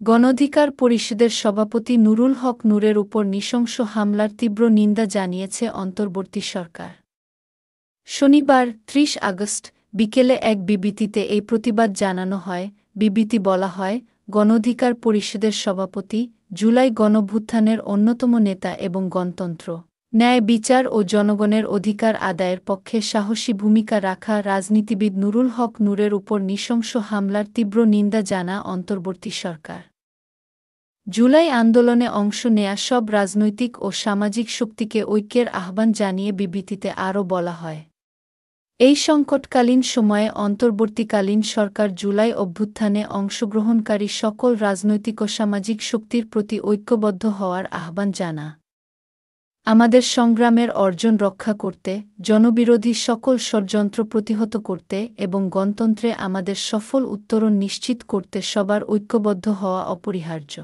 গণঅধিকার পরিষদের সভাপতি নুরুল হক নূরের উপর নৃশংস হামলার তীব্র নিন্দা জানিয়েছে অন্তর্বর্তী সরকার। শনিবার ৩০ আগস্ট বিকেলে এক বিবৃতিতে এই প্রতিবাদ জানানো হয়। বিবৃতি বলা হয়, গণঅধিকার পরিষদের সভাপতি, জুলাই গণঅভ্যুত্থানের অন্যতম নেতা এবং গণতন্ত্র, ন্যায় বিচার ও জনগণের অধিকার আদায়ের পক্ষে সাহসী ভূমিকা রাখা রাজনীতিবিদ নুরুল হক নূরের উপর নৃশংস হামলার তীব্র নিন্দা জানা অন্তর্বর্তী সরকার। জুলাই আন্দোলনে অংশ নেয়া সব রাজনৈতিক ও সামাজিক শক্তিকে ঐক্যের আহ্বান জানিয়ে বিবৃতিতে আরও বলা হয়, এই সংকটকালীন সময়ে অন্তর্বর্তীকালীন সরকার জুলাই অভ্যুত্থানে অংশগ্রহণকারী সকল রাজনৈতিক ও সামাজিক শক্তির প্রতি ঐক্যবদ্ধ হওয়ার আহ্বান জানা। আমাদের সংগ্রামের অর্জন রক্ষা করতে, জনবিরোধী সকল ষড়যন্ত্র প্রতিহত করতে এবং গণতন্ত্রে আমাদের সফল উত্তরণ নিশ্চিত করতে সবার ঐক্যবদ্ধ হওয়া অপরিহার্য।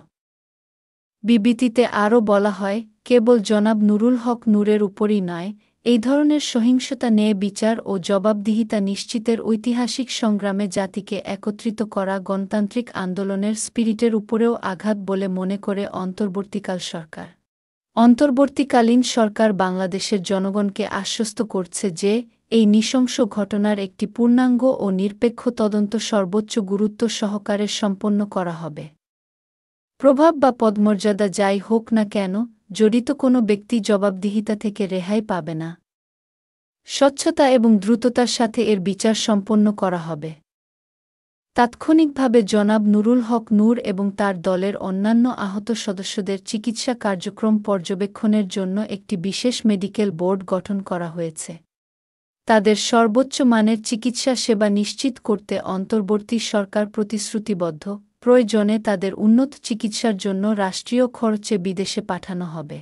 বিবৃতিতে আরও বলা হয়, কেবল জনাব নুরুল হক নূরের উপরই নয়, এই ধরনের সহিংসতা ন্যায় বিচার ও জবাবদিহিতা নিশ্চিতের ঐতিহাসিক সংগ্রামে জাতিকে একত্রিত করা গণতান্ত্রিক আন্দোলনের স্পিরিটের উপরেও আঘাত বলে মনে করে অন্তর্বর্তীকাল সরকার। অন্তর্বর্তীকালীন সরকার বাংলাদেশের জনগণকে আশ্বস্ত করছে যে, এই নৃশংস ঘটনার একটি পূর্ণাঙ্গ ও নিরপেক্ষ তদন্ত সর্বোচ্চ গুরুত্ব সহকারে সম্পন্ন করা হবে। প্রভাব বা পদমর্যাদা যাই হোক না কেন, জড়িত কোনো ব্যক্তি জবাবদিহিতা থেকে রেহাই পাবে না। স্বচ্ছতা এবং দ্রুততার সাথে এর বিচার সম্পন্ন করা হবে। তাৎক্ষণিকভাবে জনাব নুরুল হক নূর এবং তার দলের অন্যান্য আহত সদস্যদের চিকিৎসা কার্যক্রম পর্যবেক্ষণের জন্য একটি বিশেষ মেডিকেল বোর্ড গঠন করা হয়েছে। তাদের সর্বোচ্চ মানের চিকিৎসা সেবা নিশ্চিত করতে অন্তর্বর্তী সরকার প্রতিশ্রুতিবদ্ধ। প্রয়োজনে তাদের উন্নত চিকিৎসার জন্য রাষ্ট্রীয় খরচে বিদেশে পাঠানো হবে।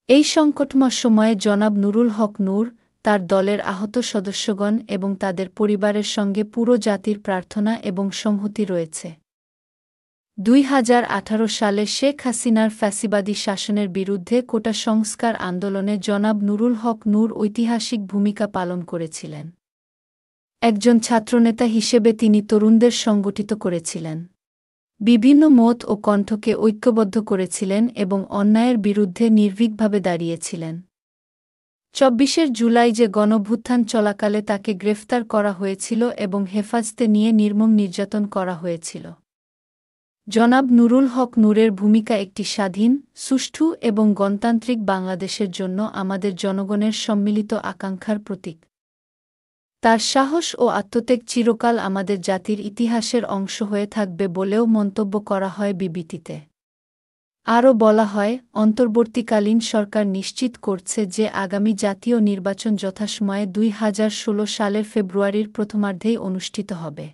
এই সংকটময় সময়ে জনাব নুরুল হক নূর, তার দলের আহত সদস্যগণ এবং তাদের পরিবারের সঙ্গে পুরো জাতির প্রার্থনা এবং সংহতি রয়েছে। ২০১৮ সালে শেখ হাসিনার ফ্যাসিবাদী শাসনের বিরুদ্ধে কোটা সংস্কার আন্দোলনে জনাব নুরুল হক নূর ঐতিহাসিক ভূমিকা পালন করেছিলেন। একজন ছাত্রনেতা হিসেবে তিনি তরুণদের সংগঠিত করেছিলেন, বিভিন্ন মত ও কণ্ঠকে ঐক্যবদ্ধ করেছিলেন এবং অন্যায়ের বিরুদ্ধে নির্ভীকভাবে দাঁড়িয়েছিলেন। ২৪ জুলাই যে গণঅভ্যুত্থান চলাকালে তাকে গ্রেফতার করা হয়েছিল এবং হেফাজতে নিয়ে নির্মম নির্যাতন করা হয়েছিল। জনাব নুরুল হক নূরের ভূমিকা একটি স্বাধীন, সুষ্ঠু এবং গণতান্ত্রিক বাংলাদেশের জন্য আমাদের জনগণের সম্মিলিত আকাঙ্ক্ষার প্রতীক। তার সাহস ও আত্মত্যাগ চিরকাল আমাদের জাতির ইতিহাসের অংশ হয়ে থাকবে বলেও মন্তব্য করা হয় বিবৃতিতে। আরও বলা হয়, অন্তর্বর্তীকালীন সরকার নিশ্চিত করছে যে আগামী জাতীয় নির্বাচন যথাসময়ে ২০১৬ সালের ফেব্রুয়ারির প্রথমার্ধেই অনুষ্ঠিত হবে।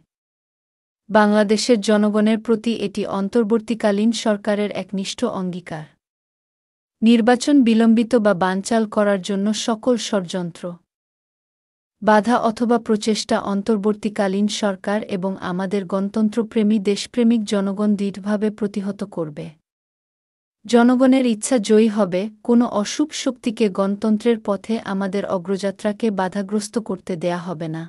বাংলাদেশের জনগণের প্রতি এটি অন্তর্বর্তীকালীন সরকারের একনিষ্ঠ অঙ্গীকার। নির্বাচন বিলম্বিত বা বানচাল করার জন্য সকল ষড়যন্ত্র, বাধা অথবা প্রচেষ্টা অন্তর্বর্তীকালীন সরকার এবং আমাদের গণতন্ত্রপ্রেমী দেশপ্রেমিক জনগণ দৃঢ়ভাবে প্রতিহত করবে। জনগণের ইচ্ছা জয়ী হবে, কোনো অশুভ শক্তিকে গণতন্ত্রের পথে আমাদের অগ্রযাত্রাকে বাধাগ্রস্ত করতে দেয়া হবে না।